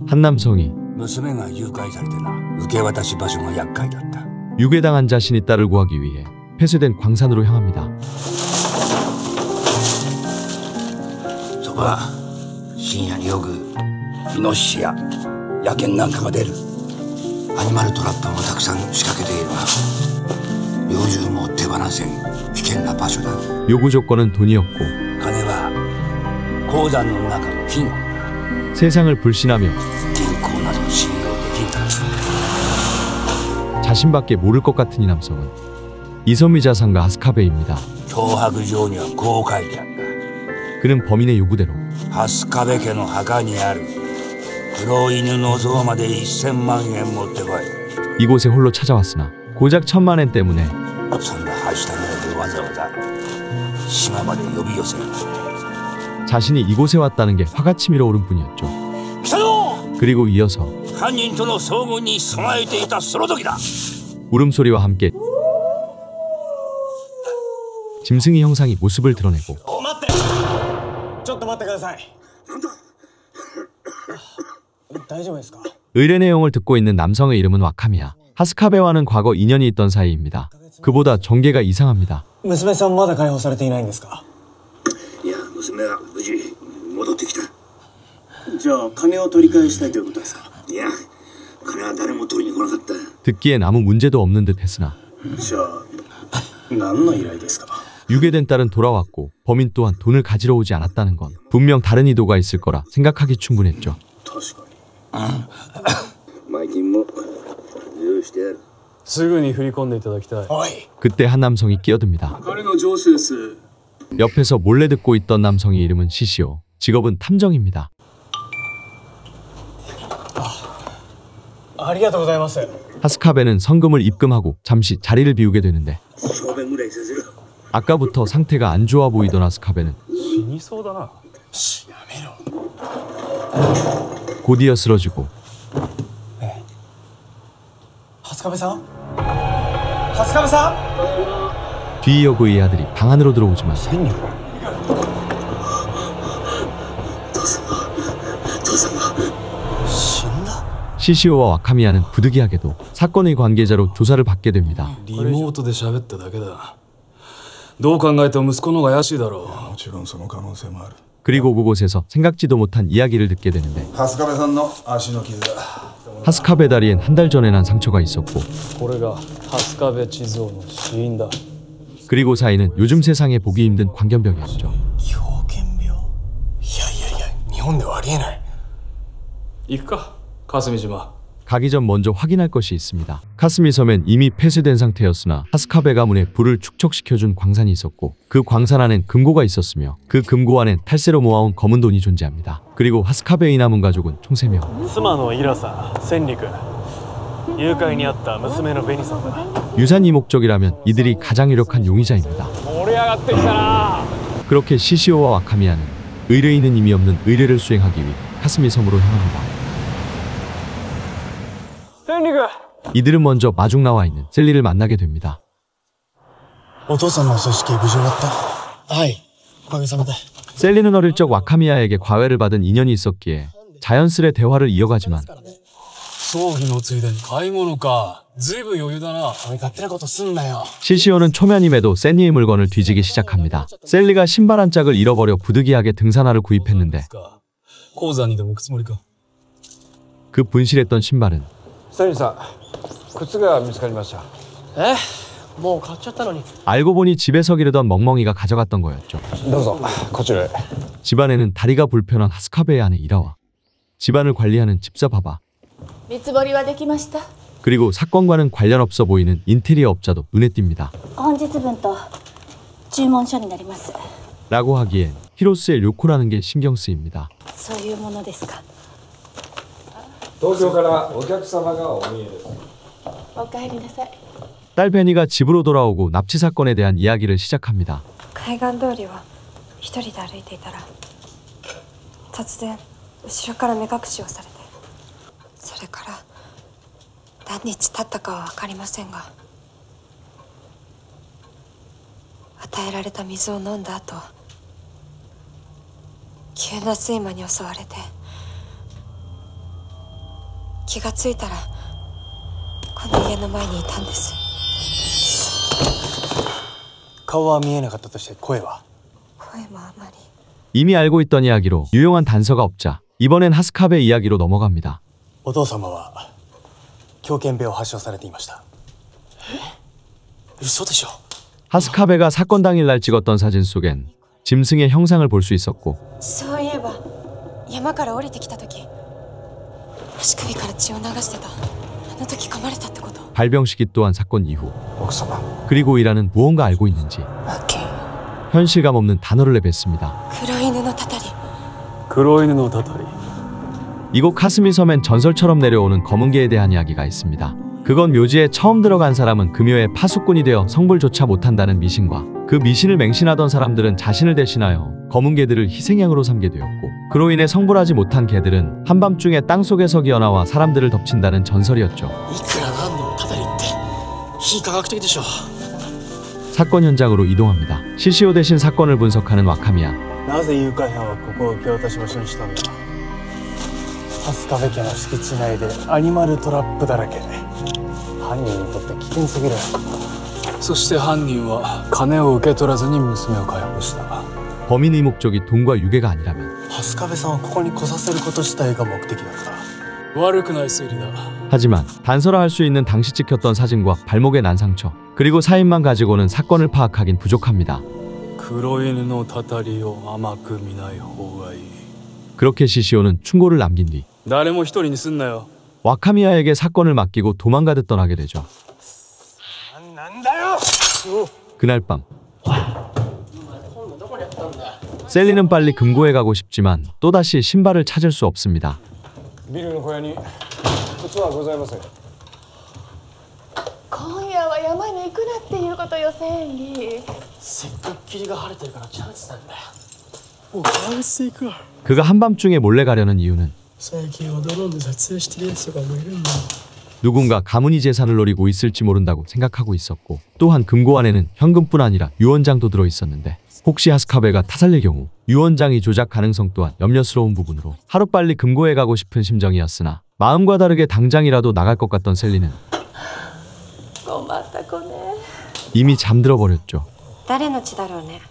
한 남성이 娘が誘拐されてな、受け渡し場所が厄介だった。 유괴당한 자신이 딸을 구하기 위해 폐쇄된 광산으로 향합니다. そば、深夜によくイノシシや野犬なんかが出る。アニマルトラップもたくさん仕掛けているが、猟銃も手放せん危険な場所だ。 요구 조건은 돈이었고 金は鉱山の中の金庫だ。 세상을 불신하며 銀行など信用できん。 자신밖에 모를 것 같은 이 남성은 이섬미 자산가 하스카베입니다. 脅迫状にはこう書いてあった。 그는 범인의 요구대로 ハスカベ家の墓にある黒犬の像まで1000万円持ってこい。 이곳에 홀로 찾아왔으나 고작 1000만 엔 때문에 そんなはしためらでわざわざ島まで呼び寄せる。 자신이 이곳에 왔다는 게 화가 치밀어 오른 뿐이었죠. 来たぞ! 그리고 이어서 犯人との遭遇に備えていたその時だ。 울음소리와 함께 짐승이 형상이 모습을 드러내고 待って、ちょっと待ってください。大丈夫ですか？ 의뢰 내용을 듣고 있는 남성의 이름은 와카미야. 하스카베와는 과거 인연이 있던 사이입니다. 그보다 전개가 이상합니다. 娘さんまだ解放されていないんですか？いや、娘は無事戻ってきた。じゃあ金を取り返したいということですか？いや、金は誰も取りに来なかった。 듣기엔 아무 문제도 없는 듯 했으나 じゃあ何の依頼ですか？ 유괴된 딸은 돌아왔고 범인 또한 돈을 가지러 오지 않았다는 건 분명 다른 의도가 있을 거라 생각하기 충분했죠. 確かに。前金も用意してやる。すぐに振り込んでいただきたい。おい。 그때 한 남성이 끼어듭니다. 金の上司です。 옆에서 몰래 듣고 있던 남성의 이름은 시시오. 직업은 탐정입니다. ありがとうございます。 하스카베는 성금을 입금하고 잠시 자리를 비우게 되는데 小便ぐらいさせる。 아까부터 상태가 안 좋아 보이던 하스카베는 死にそうだな。やめろ。 곧이어 쓰러지고 ハスカベさん？ハスカベさん？ 뒤이어 의 아들이 방 안으로 들어오지만 戦力？死んだ？ 시시오와 와카미야는 부득이하게도 사건의 관계자로 조사를 받게 됩니다. リモートで喋っただけだ。どう考えても息子の方が怪しいだろう。もちろんその可能性もある。 그리고 그곳에서 생각지도 못한 이야기를 듣게 되는데 ハスカベさんの足の傷だ。 하스카베 다리엔 한 달 전에 난 상처가 있었고 これがハスカベ地蔵の死因だ。 그리고 사이는 요즘 세상에 보기 힘든 광견병이었죠. 狂犬病？いやいやいや、日本ではありえない。行くか、霞島。 가기 전 먼저 확인할 것이 있습니다. 카스미 섬엔 이미 폐쇄된 상태였으나 하스카베 가문에 불을 축적시켜준 광산이 있었고 그 광산 안엔 금고가 있었으며 그 금고 안엔 탈세로 모아온 검은 돈이 존재합니다. 그리고 하스카베의 남은 가족은 총 3명. 妻のイラさん、千里君。誘拐にあった娘のベニさんだ。 유산이 목적이라면 이들이 가장 유력한 용의자입니다. 盛り上がってきたな。 그렇게 시시오와 와카미야는 의뢰인은 의미 없는 의뢰를 수행하기 위해 카스미 섬으로 향합니다. 千里君。 이들은 먼저 마중 나와 있는 셀리를 만나게 됩니다. お父さんのお葬式無事終わった？はい、おかげさまで。 셀리는 어릴 적 와카미야에게 과외를 받은 인연이 있었기에 자연스레 대화를 이어가지만 葬儀のついでに買い物か。ずいぶん余裕だな。おい、勝手なことすんなよ。 시시오는 초면임에도 세니의 물건을 뒤지기 시작합니다. 셀리가 신발 한 짝을 잃어버려 부득이하게 등산화를 구입했는데 鉱山にでも行くつもりか。 그 분실했던 신발은 セリさん、靴が見つかりました。え？もう買っちゃったのに。 알고 보니 집에서 기르던 멍멍이가 가져갔던 거였죠. どうぞこちらへ。 집안에는 다리가 불편한 하스카베의 아내 이라와 집안을 관리하는 집사 바바 見積もりはできました。 그리고 사건과는 관련 없어 보이는 인테리어 업자도 눈에 띕니다. 本日分と注文書になります。 라고 하기엔 히로스의 료코라는 게 신경 쓰입니다. そういうものですか。東京からお客様がお見えです。お帰りなさい。 딸 베니가 집으로 돌아오고 납치 사건에 대한 이야기를 시작합니다. 海岸通りを一人で歩いていたら突然後ろから目隠しをされて、それから何日経ったかは分かりませんが、与えられた水を飲んだ後、急な睡魔に襲われて気がついたらこの家の前にいたんです。顔は見えなかったとして声は？声もあまり。 이미 알고 있던 이야기로 유용한 단서가 없자 이번엔 하스캅의 이야기로 넘어갑니다. お父様は狂犬病を発症されていました。嘘でしょ。 하스카베가 사건 당일날 찍었던 사진 속엔 짐승의 형상을 볼 수 있었고 そういえば山から降りてきた時足首から血を流してた。あの時噛まれたってこと？ 발병 시기 또한 사건 이후 奥様。 그리고 이라는 무언가 알고 있는지 負け。 현실감 없는 단어를 내뱉습니다. 黒犬のたたり。黒犬のたたり 이곳 카스미 섬엔 전설처럼 내려오는 검은 개에 대한 이야기가 있습니다. 그건 묘지에 처음 들어간 사람은 금요의 파수꾼이 되어 성불조차 못한다는 미신과 그 미신을 맹신하던 사람들은 자신을 대신하여 검은 개들을 희생양으로 삼게 되었고 그로 인해 성불하지 못한 개들은 한밤중에 땅속에서 기어나와 사람들을 덮친다는 전설이었죠. いくらなんでもたたりって非科学的でしょ。 사건 현장으로 이동합니다. 시시오 대신 사건을 분석하는 와카미야. なぜ誘拐犯はここを受け渡し場所にしたんだ。春日部家の敷地内でアニマルトラップだらけ。犯人にとって危険すぎる。そして犯人は金を受け取らずに娘を解放した。 범인의 목적이 돈과 유괴가 아니라면 春日部さんをここに来させること自体が目的だった。悪くない推理だ。 하지만 단서라 할 수 있는 당시 찍혔던 사진과 발목의 난 상처 그리고 사인만 가지고는 사건을 파악하긴 부족합니다. 黒犬のたたりを甘く見ない方がいい。 그렇게 시시오는 충고를 남긴 뒤 誰も一人にすんなよ。 와카미야에게 사건을 맡기고 도망가듯 떠나게 되죠. なんだよ。 그날 밤 셀리는 빨리 금고에 가고 싶지만 또다시 신발을 찾을 수 없습니다. ビルの小屋に靴はございません。今夜は山に行くなっていうことよ、センリー。せっかく霧が晴れてるからチャンスなんだよ。もう川口行くわ。 그가 한밤중에 몰래 가려는 이유는 最近はドローンで撮影してるやつとかもいるんだ。 누군가 가문이 재산을 노리고 있을지 모른다고 생각하고 있었고 또한 금고 안에는 현금뿐 아니라 유언장도 들어있었는데 혹시 하스카베가 타살릴 경우 유언장이 조작 가능성 또한 염려스러운 부분으로 하루빨리 금고에 가고 싶은 심정이었으나 마음과 다르게 당장이라도 나갈 것 같던 셀리는 困った子ね。 이미 잠들어 버렸죠. 誰の血だろうね。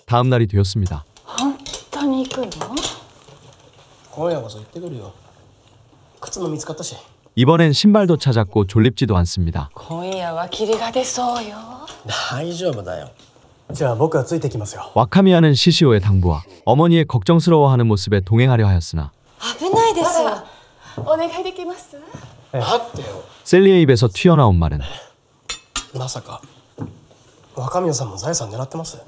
다음 날이 되었습니다. 本当に行くの？今夜こそ行ってくるよ。靴も見つかったし。 이번엔 신발도 찾았고 졸립지도 않습니다. 今夜は霧が出そうよ。大丈夫だよ。じゃあ僕はついてきますよ。 와카미야는 시시오의 당부와 어머니의 걱정스러워하는 모습에 동행하려 하였으나 危ないですよ。お願いできます？待ってよ。 셀리의 입에서 튀어나온 말은 まさか若宮さんも財産狙ってます？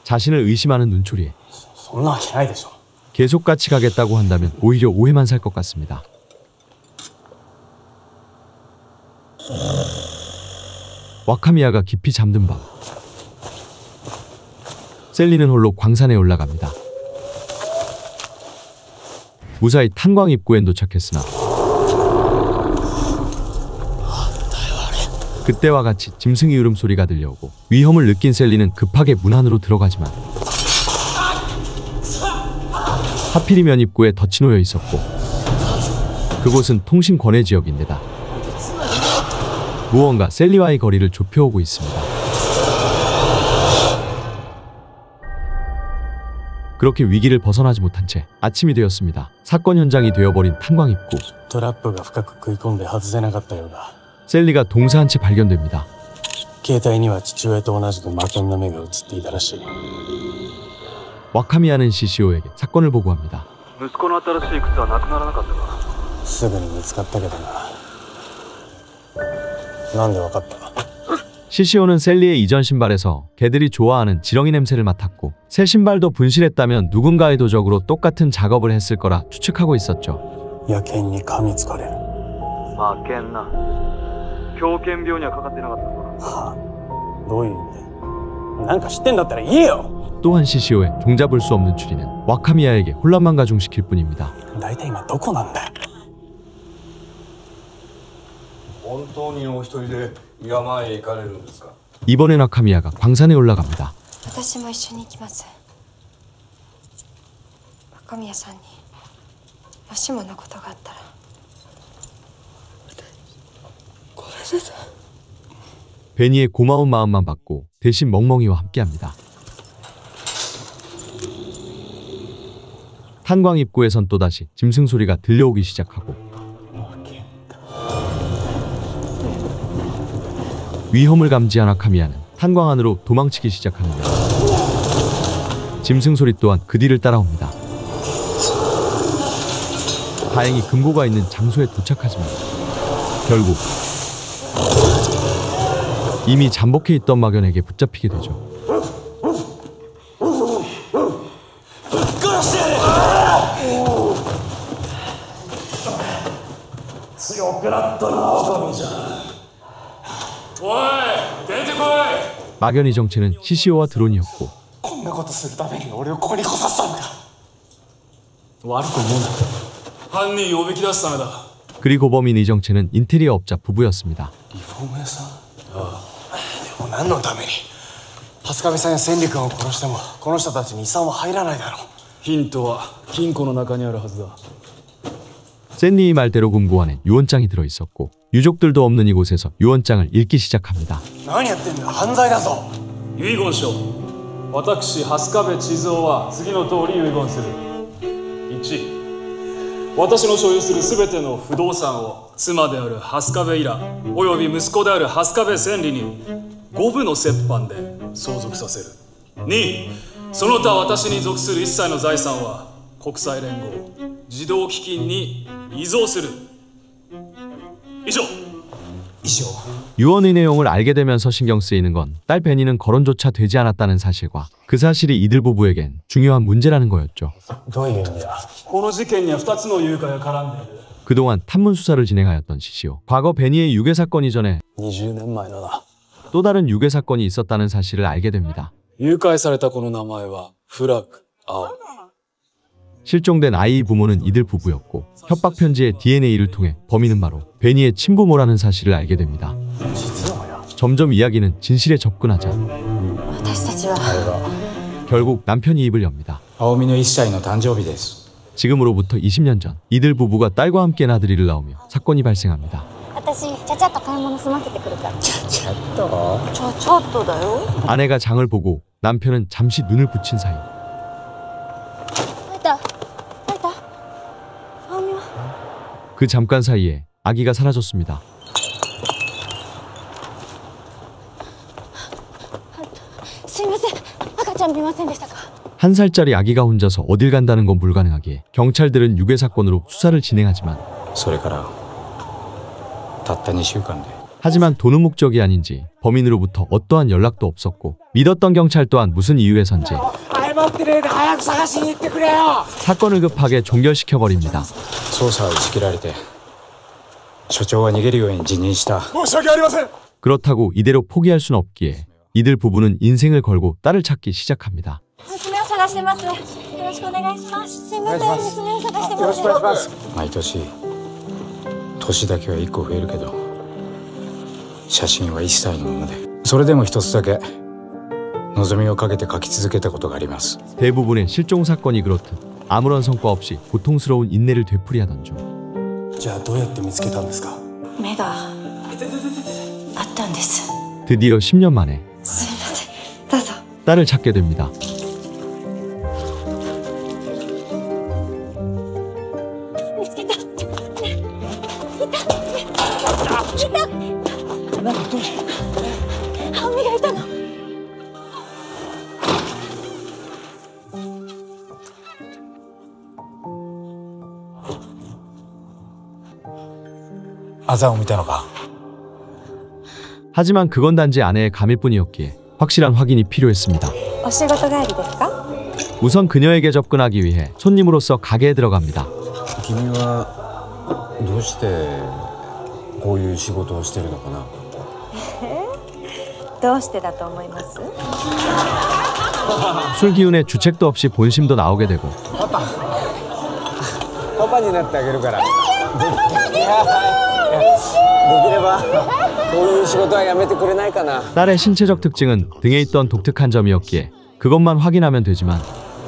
자신을 의심하는 눈초리에 そんなわけないでしょ。 계속 같이 가겠다고 한다면 오히려 오해만 살 것 같습니다. 와카미야가 깊이 잠든 밤 셀리는 홀로 광산에 올라갑니다. 무사히 탄광 입구엔 도착했으나 그때와 같이 짐승의 울음소리가 들려오고 위험을 느낀 셀리는 급하게 문 안으로 들어가지만 하필이면 입구에 덫이 놓여 있었고 그곳은 통신 권해 지역인데다 무언가 셀리와의 거리를 좁혀오고 있습니다. 그렇게 위기를 벗어나지 못한 채 아침이 되었습니다. 사건 현장이 되어버린 탄광 입구. トラップが深く食い込んで外せなかったようだ。 셀리가 동사한 채 발견됩니다. 携帯には父親と同じく魔剣の目が映っていたらしい。 와카미야는 시시오에게 사건을 보고합니다. 息子の新しい靴はなくならなかったか。すぐに見つかったけどな。なんでわかった？ 시시오는 셀리의 이전 신발에서 개들이 좋아하는 지렁이 냄새를 맡았고 새 신발도 분실했다면 누군가의 도적으로 똑같은 작업을 했을 거라 추측하고 있었죠. 野犬に噛みつかれる。魔剣な。狂犬病にはかかってなかったのかな。はあ、どういう意味で？なんか知ってんだったら言えよ。 또한 시시오의 종잡을 수 없는 추리는 와카미야에게 혼란만 가중시킬 뿐입니다. 大体今どこなんだよ。本当にお一人で山へ行かれるんですか？ 이번엔 와카미야가 광산에 올라갑니다. 私も一緒に行きます。若宮さんにもしものことがあったらごめんなさい。 베니의 고마운 마음만 받고 대신 멍멍이와 함께합니다. 탄광 입구에선 또다시 짐승 소리가 들려오기 시작하고 위험을 감지한 아카미야는 탄광 안으로 도망치기 시작하는데 짐승 소리 또한 그 뒤를 따라옵니다. 다행히 금고가 있는 장소에 도착하지만 결국 이미 잠복해 있던 막연에게 붙잡히게 되죠. 막연의 정체는 시시오와 드론이었고 こんなことするために俺をここに来させたんだ。悪く思うな。犯人をおびき出すためだ。 그리고 범인의 정체는 인테리어 업자 부부였습니다. リフォーム屋さん。ああ。でも何のために春日部さんや千里君を殺してもこの人たちに遺産は入らないだろう。ヒントは金庫の中にあるはずだ。 샌리의 말대로 금고 안에 유언장이 들어있었고 유족들도 없는 이곳에서 유언장을 읽기 시작합니다. 何やってんだ。犯罪だぞ。遺言書。私、春日部千蔵は次の通り遺言する。1、私の所有するすべての不動産を妻である春日部イラおよび息子である春日部千里に5部の折半で相続させる。2、その他私に属する一切の財産は国際連合児童基金に遺贈する。以上。 유언의 내용을 알게 되면서 신경 쓰이는 건 딸 베니는 거론조차 되지 않았다는 사실과 그 사실이 이들 부부에겐 중요한 문제라는 거였죠. どういう意味だ。この事件には2つの誘拐が絡んでいる。 그동안 탐문 수사를 진행하였던 시시오. 과거 베니의 유괴 사건 이전에 20年前のだ。 또 다른 유괴 사건이 있었다는 사실을 알게 됩니다. 誘拐された子の名前はフラッグ・青。 실종된 아이의 부모는 이들 부부였고 협박 편지의 DNA를 통해 범인은 바로 베니의 친부모라는 사실을 알게 됩니다. 実の親。 점점 이야기는 진실에 접근하자 私たちは 결국 남편이 입을 엽니다. 青海の1歳の誕生日です。 지금으로부터 20년 전 이들 부부가 딸과 함께 나들이를 나오며 사건이 발생합니다. 私ちゃちゃっと買い物済ませてくるから。ちょっとちゃちゃっとだよ。 아내가 장을 보고 남편은 잠시 눈을 붙인 사이 開いた開いた。青みは 그 잠깐 사이에 아기가 사라졌습니다. すいません。赤ちゃん見ませんでしたか。 한 살짜리 아기가 혼자서 어딜 간다는 건 불가능하기에 경찰들은 유괴 사건으로 수사를 진행하지만 それからたった2週間で 하지만 돈은 목적이 아닌지 범인으로부터 어떠한 연락도 없었고 믿었던 경찰 또한 무슨 이유에선지 謝ってねえで早く探しに行ってくれよ。 사건을 급하게 종결시켜버립니다. 捜査を打ち切られて所長は逃げるように辞任した。申し訳ありません。 그렇다고 이대로 포기할 순 없기에 이들 부부는 인생을 걸고 딸을 찾기 시작합니다. 娘を探してます。よろしくお願いします。すいません。娘を探してます。よろしくお願いします。毎年年だけは1個増えるけど写真は1歳のままで、それでも一つだけ望みをかけて書き続けたことがあります。 대부분의 실종 사건이 그렇듯 아무런 성과 없이 고통스러운 인내를 되풀이하던 중 じゃあどうやって見つけたんですか。目があったんです。 드디어 10년 만에 すいません。どうぞ。 딸을 찾게 됩니다. 見つけた。青みがいたの。あざを見たのか。 하지만 그건 단지 아내의 감일뿐이었기에 확실한 확인이 필요했습니다. お仕事帰りですか。 우선 그녀에게 접근하기 위해 손님으로서 가게에 들어갑니다. 君はどうしてこういう仕事をしてるのかな。どうしてだと思います。 술 기운에 주책도 없이 본심도 나오게 되고 パパになってあげるから。できればこういう仕事はやめてくれないかな。 딸의 신체적 특징은 등에 있던 독특한 점이었기에 그것만 확인하면 되지만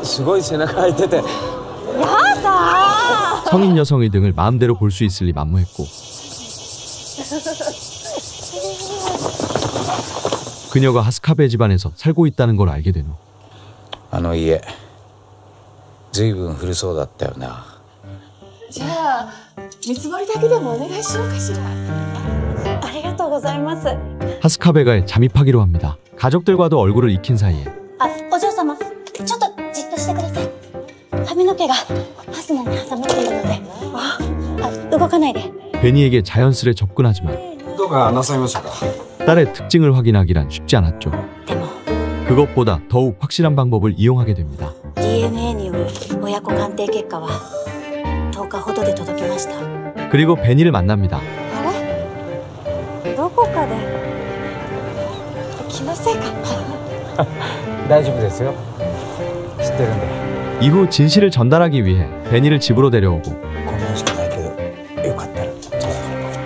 すごい背中空いてて。やだー。 성인 여성의 등을 마음대로 볼 수 있을 리 만무했고 그녀가 하스카베 집안에서 살고 있다는 걸 알게 된 후 あの家ずいぶん古そうだったよな。じゃあ見積もりだけでもお願いしようかしら。ありがとうございます。 하스카베가에 잠입하기로 합니다. 가족들과도 얼굴을 익힌 사이에 あ、お嬢様、ちょっとじっとしてください。髪の毛がファスナーに挟まっているので、動かないで。 베니에게 자연스레 접근하지만 どうかなさいましたか。 딸의 특징을 확인하기란 쉽지 않았죠. でも 그것보다 더욱 확실한 방법을 이용하게 됩니다. DNA による親子鑑定結果は10日ほどで届きました。 그리고 베니를 만납니다. あれどこかで気のせいか大丈夫ですよ。知ってるんで。 이후 진실을 전달하기 위해 베니를 집으로 데려오고 こんなんしかないけど、よかったら。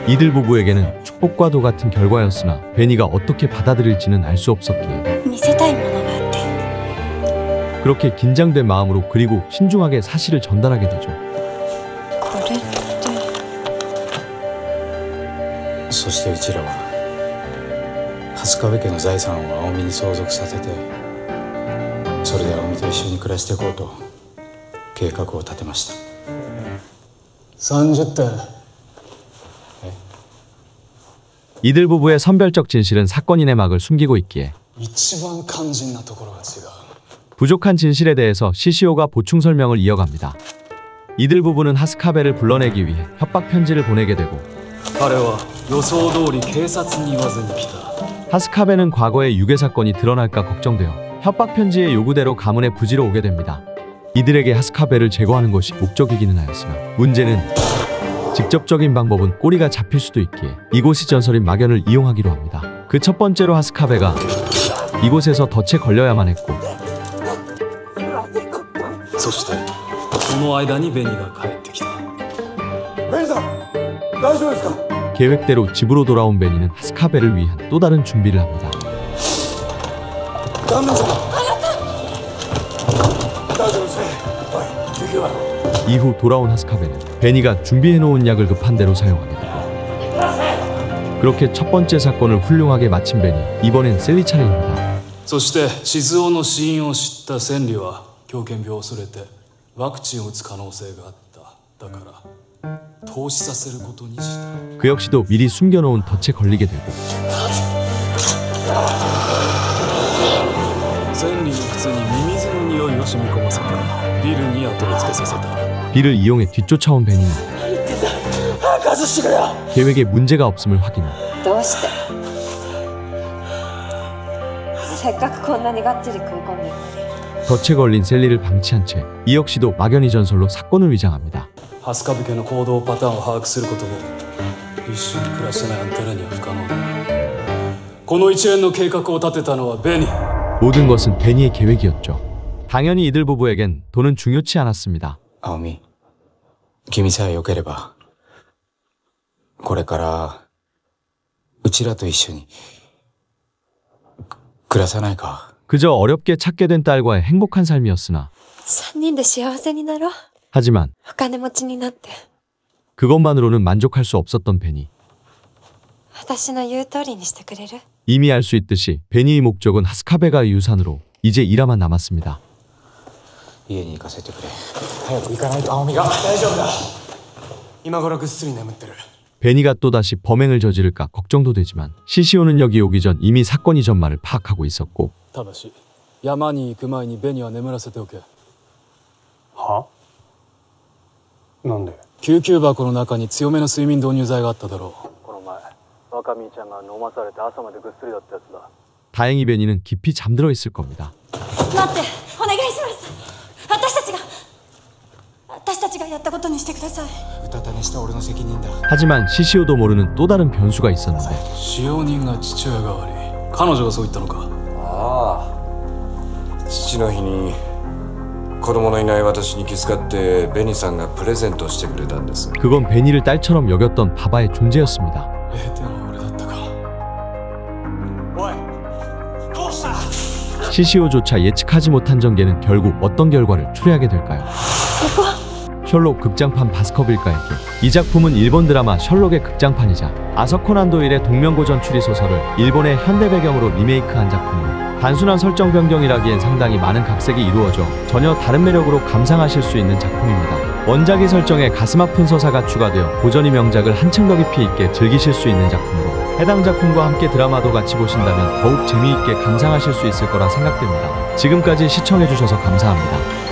이들 부부에게는 축복과도 같은 결과였으나 베니가 어떻게 받아들일지는 알 수 없었기에 見せたいものがあって。 그렇게 긴장된 마음으로 그리고 신중하게 사실을 전달하게 되죠. これって。そしてうちらは蓮壁家の財産を青海に相続させて、それで青海と一緒に暮らしていこうと計画を立てました。 30点。 이들 부부의 선별적 진실은 사건인의 막을 숨기고 있기에 一番肝心なところが違う。 부족한 진실에 대해서 시시오가 보충 설명을 이어갑니다. 이들 부부는 하스카베를 불러내기 위해 협박 편지를 보내게 되고 彼は予想通り警察に言わずに来た。 하스카베는 과거의 유괴 사건이 드러날까 걱정되어 협박 편지의 요구대로 가문의 부지로 오게 됩니다. 이들에게 하스카베를 제거하는 것이 목적이기는 하였으나 문제는 직접적인 방법은 꼬리가 잡힐 수도 있기에 이곳이 전설인 막연을 이용하기로 합니다. 그 첫 번째로 하스카베가 이곳에서 덫에 걸려야만 했고 そしてその間にベニが帰ってきた。ベニさん大丈夫ですか。 계획대로 집으로 돌아온 베니는 하스카베를 위한 또 다른 준비를 합니다. 旦那さん大丈夫ですね。はいできるわ。 이후 돌아온 하스카베는 베니가 준비해놓은 약을 급한 대로 사용하게 되고 그렇게 첫 번째 사건을 훌륭하게 마친 베니, 이번엔 셀리 차례입니다. そして静雄の死因を知った千里は狂犬病を恐れてワクチンを打つ可能性があった。だから投資させることにした。 그 역시도 미리 숨겨놓은 덫에 걸리게 되고 千里の靴にミミズの匂いを染み込ませてビルに後をつけさせた。 비를 이용해 뒤쫓아온 베니는 外してくれよ。 계획에 문제가 없음을 확인 후 どうしてせっかくこんなにがっちり食い込んでるのに。 덫에 걸린 셀리를 방치한 채 이 역시도 막연히 전설로 사건을 위장합니다. ハスカベ家の行動パターンを把握することも一緒に暮らしてないあんたらには不可能だ。この一連の計画を立てたのはベニ。 모든 것은 베니의 계획이었죠. 당연히 이들 부부에겐 돈은 중요치 않았습니다. 青海、君さえよければこれからうちらと一緒に暮らさないか。 그저 어렵게 찾게 된 딸과의 행복한 삶이었으나 3人で幸せになろう。 하지만 お金持ちになって 그것만으로는 만족할 수 없었던 베니. 私の言う通りにしてくれる？ 이미 알 수 있듯이 베니의 목적은 하스카베가의 유산으로 이제 이라만 남았습니다. 家に行かせてくれ。早く行かないと青海が。大丈夫だ。今頃ぐっすり眠ってる。 베니가 또다시 범행을 저지를까 걱정도 되지만 시시오는 여기 오기 전 이미 사건이 전말을 파악하고 있었고 ただし山に行く前にベニは眠らせておけ。は？なんで？救急箱の中に強めの睡眠導入剤があっただろう。この前若見ちゃんが飲まされて朝までぐっすりだったやつだ。 다행히 베니는 깊이 잠들어 있을 겁니다. 待って、お願いします。私たちがやったことにしてください。うたた寝した俺の責任だ。 하지만 시시오도 모르는 또 다른 변수가 있었는데 使用人が父親代わり。彼女がそう言ったのか。ああ、父の日に子供のいない私に気遣ってベニさんがプレゼントしてくれたんです。 그건 베니를 딸처럼 여겼던 바바의 존재였습니다. 0点は俺だったか。おい、どうした？ 시시오조차 예측하지 못한 전개는 결국 어떤 결과를 초래하게 될까요? 셜록 극장판 바스커빌가에게. 이 작품은 일본 드라마 셜록의 극장판이자 아서 코난 도일의 동명고전 추리 소설을 일본의 현대 배경으로 리메이크한 작품으로 단순한 설정 변경이라기엔 상당히 많은 각색이 이루어져 전혀 다른 매력으로 감상하실 수 있는 작품입니다. 원작의 설정에 가슴 아픈 서사가 추가되어 고전의 명작을 한층 더 깊이 있게 즐기실 수 있는 작품으로 해당 작품과 함께 드라마도 같이 보신다면 더욱 재미있게 감상하실 수 있을 거라 생각됩니다. 지금까지 시청해주셔서 감사합니다.